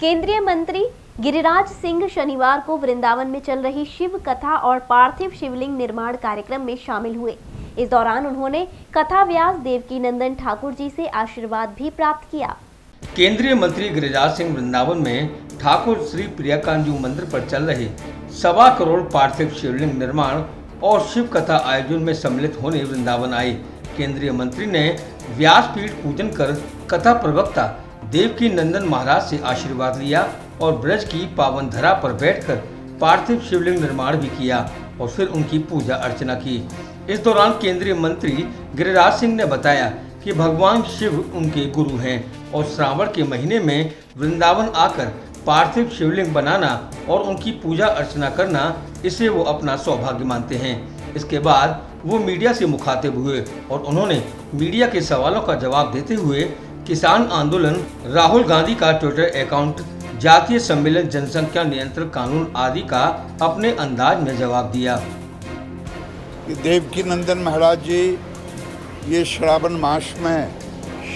केंद्रीय मंत्री गिरिराज सिंह शनिवार को वृंदावन में चल रही शिव कथा और पार्थिव शिवलिंग निर्माण कार्यक्रम में शामिल हुए। इस दौरान उन्होंने कथा व्यास देवकीनंदन ठाकुर जी से आशीर्वाद भी प्राप्त किया। केंद्रीय मंत्री गिरिराज सिंह वृंदावन में ठाकुर श्री प्रियाकांजू मंदिर पर चल रहे 1.25 करोड़ पार्थिव शिवलिंग निर्माण और शिव कथा आयोजन में सम्मिलित होने वृंदावन आए। केंद्रीय मंत्री ने व्यासपीठ पूजन कर कथा प्रवक्ता देवकीनंदन महाराज से आशीर्वाद लिया और ब्रज की पावन धरा पर बैठकर पार्थिव शिवलिंग निर्माण भी किया और फिर उनकी पूजा अर्चना की। इस दौरान केंद्रीय मंत्री गिरिराज सिंह ने बताया कि भगवान शिव उनके गुरु हैं और श्रावण के महीने में वृंदावन आकर पार्थिव शिवलिंग बनाना और उनकी पूजा अर्चना करना, इसे वो अपना सौभाग्य मानते हैं। इसके बाद वो मीडिया से मुखातिब हुए और उन्होंने मीडिया के सवालों का जवाब देते हुए किसान आंदोलन, राहुल गांधी का ट्विटर अकाउंट, जातीय सम्मेलन, जनसंख्या नियंत्रण कानून आदि का अपने अंदाज में जवाब दिया। देवकीनंदन महाराज जी ये श्रावण मास में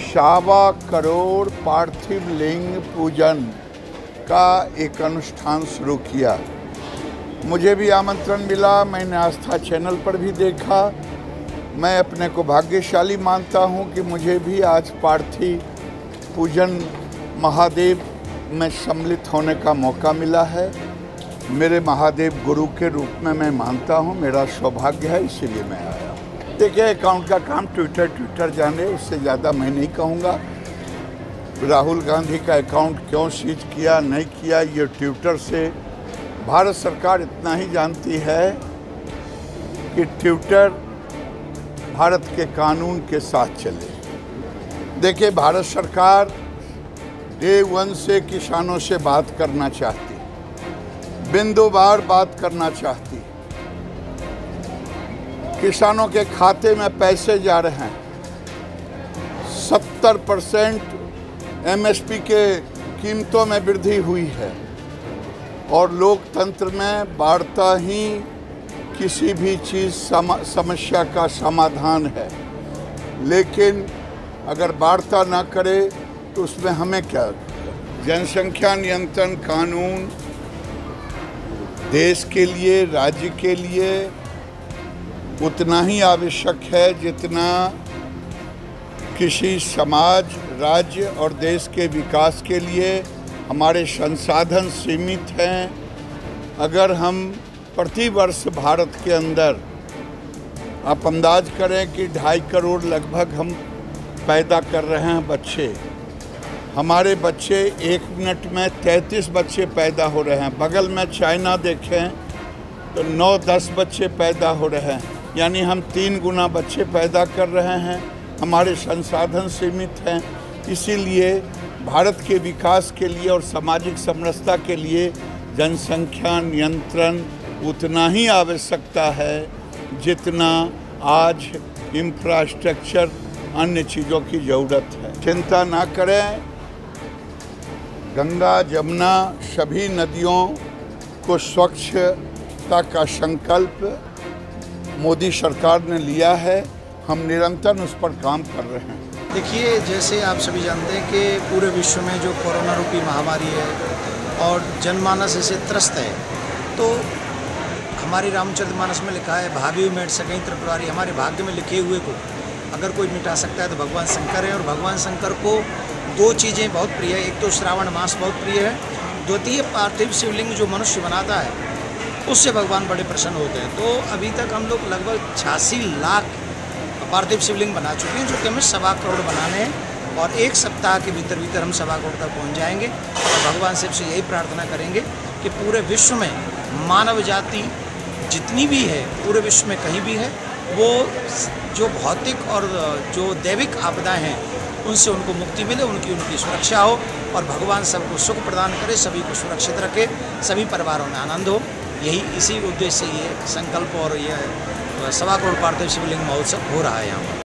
1.25 करोड़ पार्थिव लिंग पूजन का एक अनुष्ठान शुरू किया। मुझे भी आमंत्रण मिला, मैंने आस्था चैनल पर भी देखा। मैं अपने को भाग्यशाली मानता हूं कि मुझे भी आज पार्थिव पूजन महादेव में सम्मिलित होने का मौका मिला है। मेरे महादेव गुरु के रूप में मैं मानता हूं, मेरा सौभाग्य है, इसीलिए मैं आया। देखिए, अकाउंट का काम ट्विटर जाने, उससे ज़्यादा मैं नहीं कहूँगा। राहुल गांधी का अकाउंट क्यों सीज किया नहीं किया, ये ट्विटर से भारत सरकार इतना ही जानती है कि ट्विटर भारत के कानून के साथ चले। देखिए, भारत सरकार डे 1 से किसानों से बात करना चाहती, बिंदुवार बात करना चाहती। किसानों के खाते में पैसे जा रहे हैं। 70% MSP के कीमतों में वृद्धि हुई है और लोकतंत्र में वार्ता ही किसी भी चीज़ समस्या का समाधान है। लेकिन अगर वार्ता ना करे तो उसमें हमें क्या? जनसंख्या नियंत्रण कानून देश के लिए, राज्य के लिए उतना ही आवश्यक है जितना किसी समाज, राज्य और देश के विकास के लिए हमारे संसाधन सीमित हैं। अगर हम प्रति वर्ष भारत के अंदर आप अंदाज करें कि 2.5 करोड़ लगभग हम पैदा कर रहे हैं बच्चे। हमारे बच्चे 1 मिनट में 33 बच्चे पैदा हो रहे हैं। बगल में चाइना देखें तो 9-10 बच्चे पैदा हो रहे हैं, यानी हम 3 गुना बच्चे पैदा कर रहे हैं। हमारे संसाधन सीमित हैं, इसीलिए भारत के विकास के लिए और सामाजिक समरसता के लिए जनसंख्या नियंत्रण उतना ही आवश्यकता है जितना आज इंफ्रास्ट्रक्चर, अन्य चीज़ों की ज़रूरत है। चिंता ना करें, गंगा जमुना सभी नदियों को स्वच्छता का संकल्प मोदी सरकार ने लिया है। हम निरंतर उस पर काम कर रहे हैं। देखिए, जैसे आप सभी जानते हैं कि पूरे विश्व में जो कोरोना रूपी महामारी है और जनमानस इसे त्रस्त है, तो हमारी रामचरितमानस में लिखा है, भाभी मेट सकई त्रिपुरारी। हमारे भाग्य में लिखे हुए को अगर कोई मिटा सकता है तो भगवान शंकर है। और भगवान शंकर को 2 चीज़ें बहुत प्रिय है। एक तो श्रावण मास बहुत प्रिय है, द्वितीय पार्थिव शिवलिंग जो मनुष्य बनाता है उससे भगवान बड़े प्रसन्न होते हैं। तो अभी तक हम लोग लगभग 86 लाख पार्थिव शिवलिंग बना चुके हैं, जो कि हमें 1.25 करोड़ बनाने हैं और 1 सप्ताह के भीतर हम 1.25 करोड़ तक पहुँच जाएंगे। और भगवान शिव से यही प्रार्थना करेंगे कि पूरे विश्व में मानव जाति जितनी भी है, पूरे विश्व में कहीं भी है, वो जो भौतिक और जो दैविक आपदाएं हैं उनसे उनको मुक्ति मिले, उनकी सुरक्षा हो और भगवान सबको सुख प्रदान करे, सभी को सुरक्षित रखे, सभी परिवारों में आनंद हो। यही इसी उद्देश्य से ये संकल्प और ये 1.25 करोड़ पार्थिव शिवलिंग महोत्सव हो रहा है यहाँ पर।